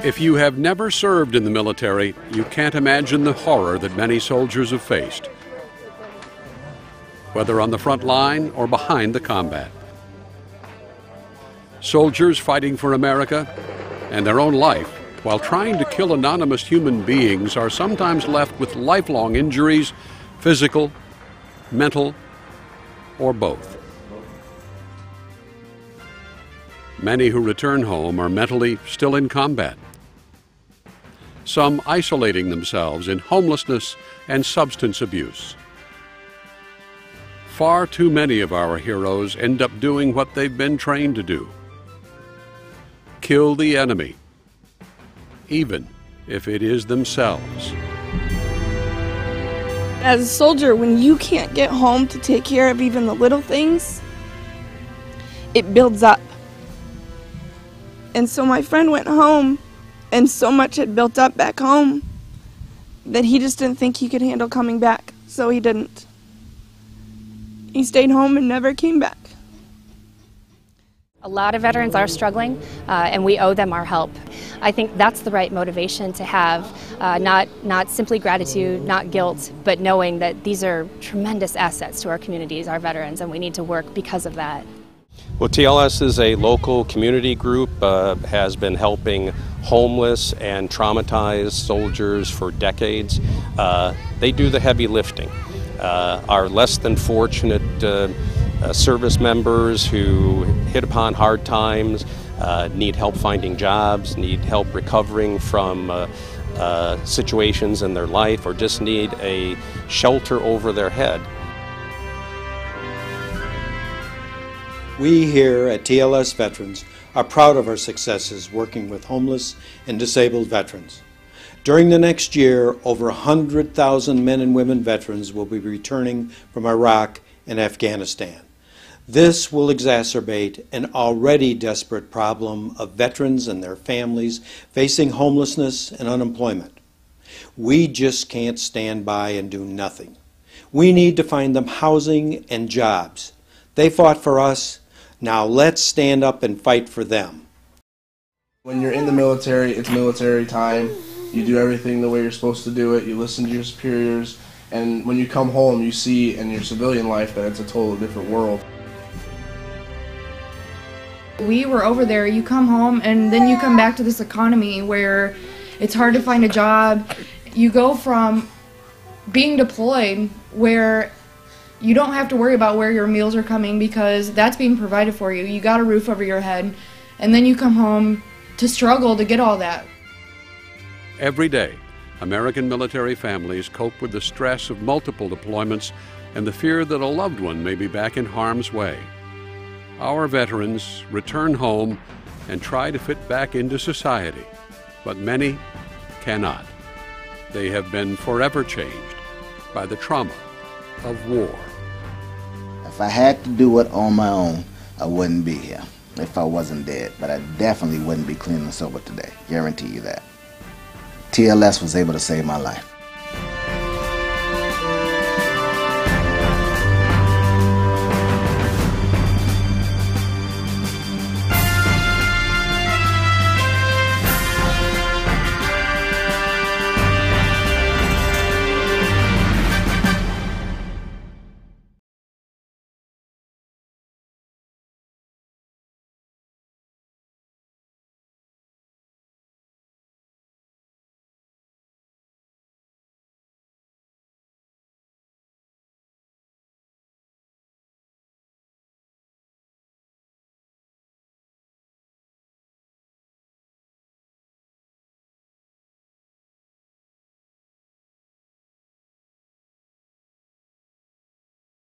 If you have never served in the military, you can't imagine the horror that many soldiers have faced, whether on the front line or behind the combat. Soldiers fighting for America and their own life while trying to kill anonymous human beings are sometimes left with lifelong injuries, physical, mental, or both. Many who return home are mentally still in combat, some isolating themselves in homelessness and substance abuse. Far too many of our heroes end up doing what they've been trained to do: kill the enemy, even if it is themselves. As a soldier, when you can't get home to take care of even the little things, it builds up. And so my friend went home, and so much had built up back home that he just didn't think he could handle coming back, so he didn't. He stayed home and never came back. A lot of veterans are struggling, and we owe them our help. I think that's the right motivation to have, not simply gratitude, not guilt, but knowing that these are tremendous assets to our communities, our veterans, and we need to work because of that. Well, TLS is a local community group, has been helping homeless and traumatized soldiers for decades. They do the heavy lifting. Our less than fortunate service members who hit upon hard times, need help finding jobs, need help recovering from situations in their life, or just need a shelter over their head. We here at TLS Veterans are proud of our successes working with homeless and disabled veterans. During the next year, over 100,000 men and women veterans will be returning from Iraq and Afghanistan. This will exacerbate an already desperate problem of veterans and their families facing homelessness and unemployment. We just can't stand by and do nothing. We need to find them housing and jobs. They fought for us. Now let's stand up and fight for them. When you're in the military, it's military time. You do everything the way you're supposed to do it. You listen to your superiors. And when you come home, you see in your civilian life that it's a totally different world. We were over there, you come home, and then you come back to this economy where it's hard to find a job. You go from being deployed where you don't have to worry about where your meals are coming because that's being provided for you. You got a roof over your head, and then you come home to struggle to get all that. Every day, American military families cope with the stress of multiple deployments and the fear that a loved one may be back in harm's way. Our veterans return home and try to fit back into society, but many cannot. They have been forever changed by the trauma of war. If I had to do it on my own, I wouldn't be here if I wasn't dead, but I definitely wouldn't be clean and sober today. Guarantee you that. TLS was able to save my life.